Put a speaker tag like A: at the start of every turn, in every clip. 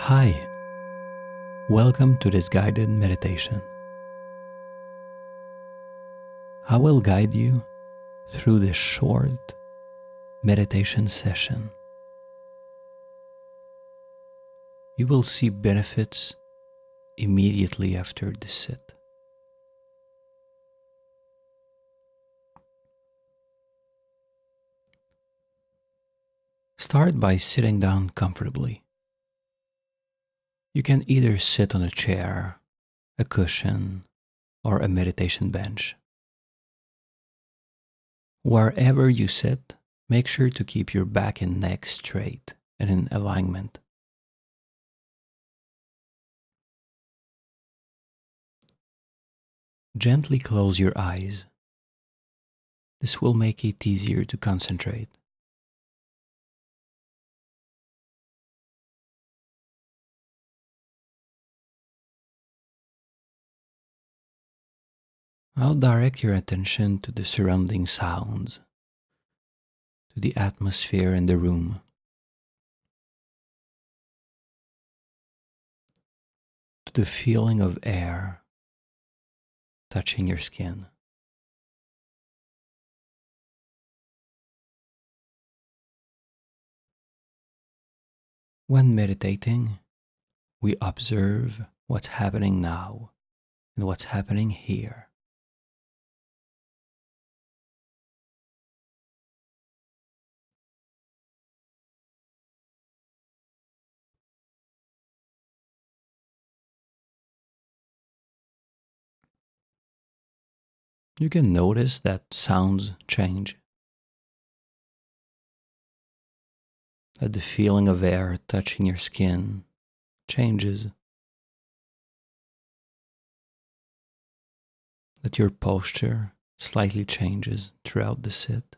A: Hi, welcome to this guided meditation. I will guide you through this short meditation session. You will see benefits immediately after the sit. Start by sitting down comfortably. You can either sit on a chair, a cushion, or a meditation bench. Wherever you sit, make sure to keep your back and neck straight and in alignment. Gently close your eyes. This will make it easier to concentrate. Now direct your attention to the surrounding sounds, to the atmosphere in the room. To the feeling of air touching your skin. When meditating, we observe what's happening now and what's happening here. You can notice that sounds change, that the feeling of air touching your skin changes, that your posture slightly changes throughout the sit.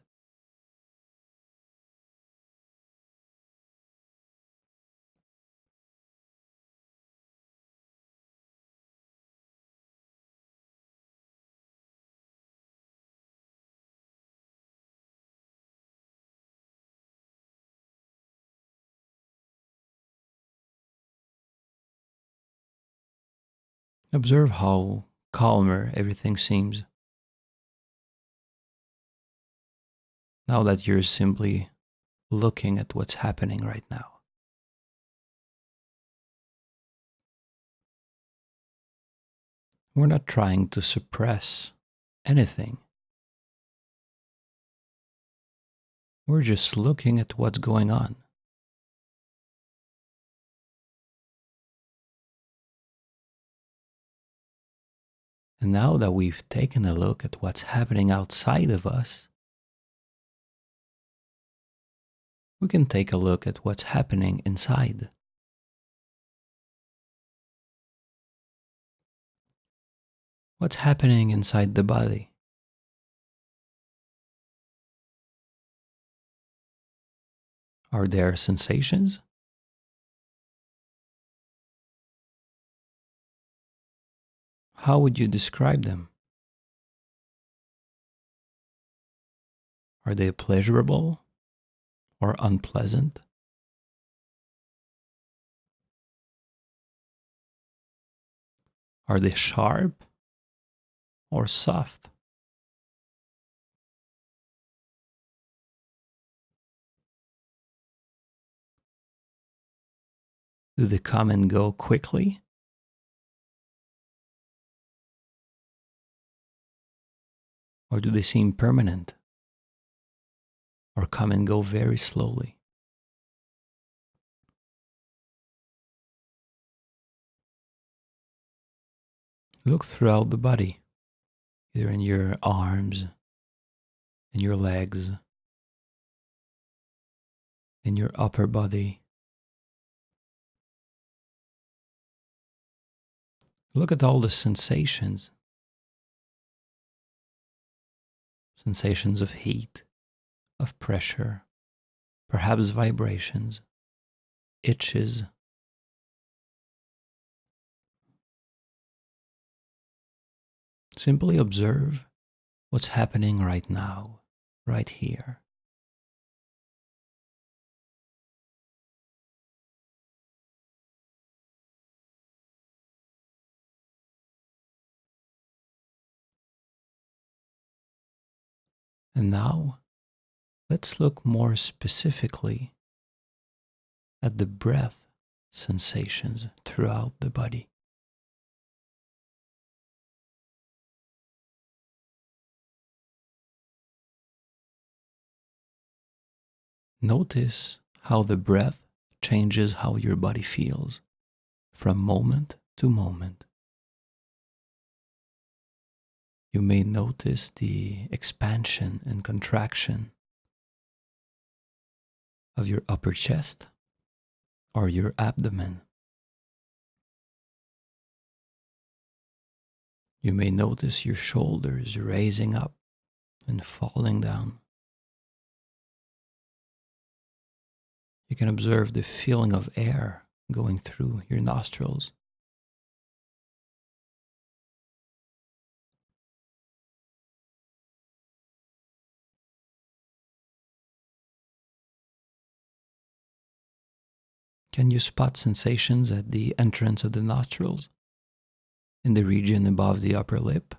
A: Observe how calmer everything seems now that you're simply looking at what's happening right now. We're not trying to suppress anything. We're just looking at what's going on. And now that we've taken a look at what's happening outside of us, we can take a look at what's happening inside. What's happening inside the body? Are there sensations? How would you describe them? Are they pleasurable or unpleasant? Are they sharp or soft? Do they come and go quickly? Or do they seem permanent? Or come and go very slowly? Look throughout the body, either in your arms, in your legs, in your upper body. Look at all the sensations. Sensations of heat, of pressure, perhaps vibrations, itches. Simply observe what's happening right now, right here. And now, let's look more specifically at the breath sensations throughout the body. Notice how the breath changes how your body feels from moment to moment. You may notice the expansion and contraction of your upper chest or your abdomen. You may notice your shoulders raising up and falling down. You can observe the feeling of air going through your nostrils. Can you spot sensations at the entrance of the nostrils, in the region above the upper lip?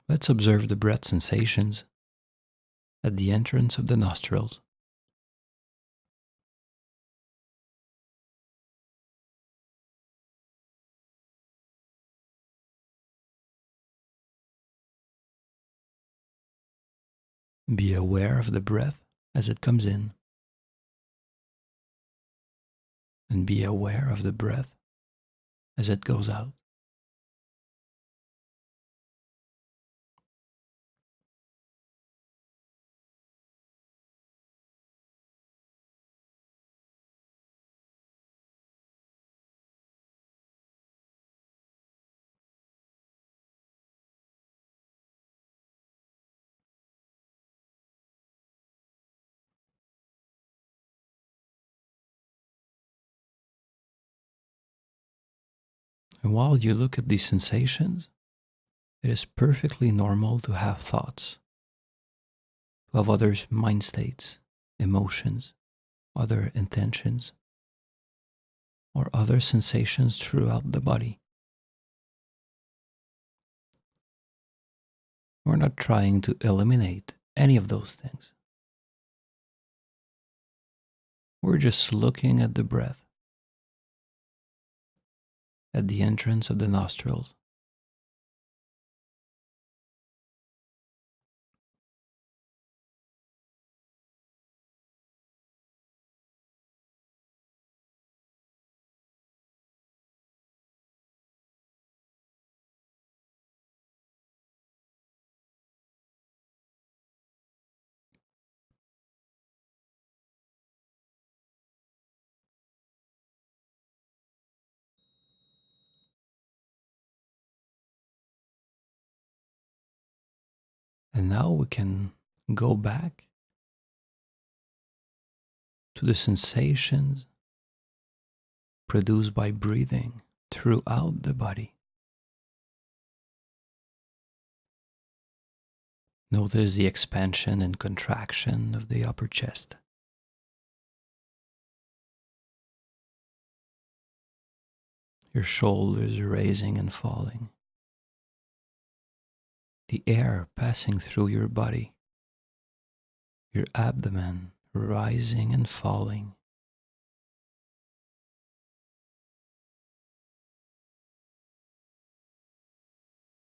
A: Let's observe the breath sensations at the entrance of the nostrils. Be aware of the breath as it comes in, and be aware of the breath as it goes out. And while you look at these sensations, it is perfectly normal to have thoughts, to have other mind states, emotions, other intentions, or other sensations throughout the body. We're not trying to eliminate any of those things. We're just looking at the breath at the entrance of the nostrils. And now we can go back to the sensations produced by breathing throughout the body. Notice the expansion and contraction of the upper chest. Your shoulders raising and falling. The air passing through your body. Your abdomen rising and falling.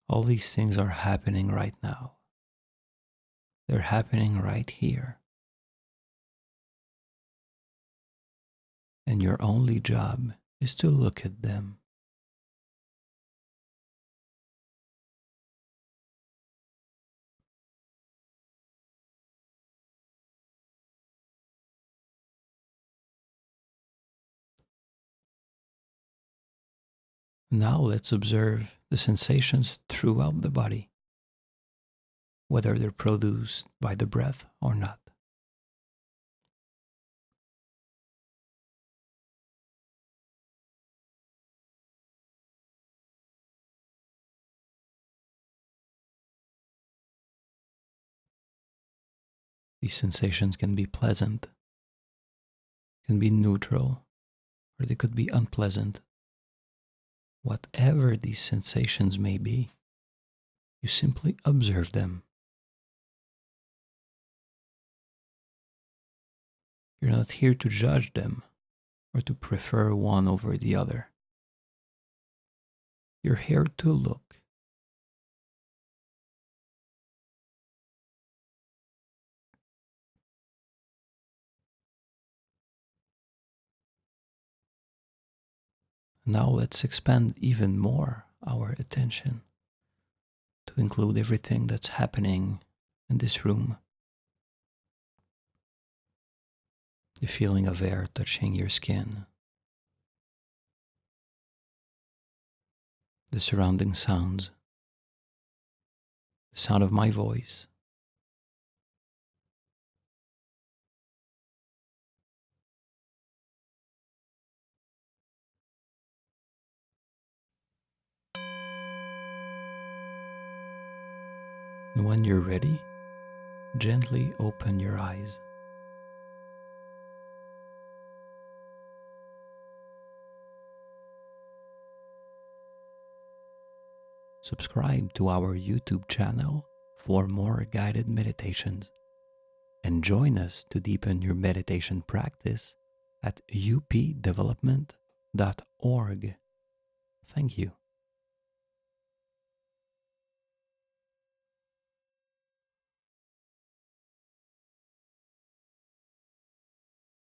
A: All these things are happening right now. They're happening right here. And your only job is to look at them. Now let's observe the sensations throughout the body, whether they're produced by the breath or not. These sensations can be pleasant, can be neutral, or they could be unpleasant. Whatever these sensations may be, you simply observe them. You're not here to judge them or to prefer one over the other. You're here to look. Now let's expand even more our attention to include everything that's happening in this room. The feeling of air touching your skin, the surrounding sounds, the sound of my voice, and when you're ready, gently open your eyes. Subscribe to our YouTube channel for more guided meditations, and join us to deepen your meditation practice at updevelopment.org. Thank you.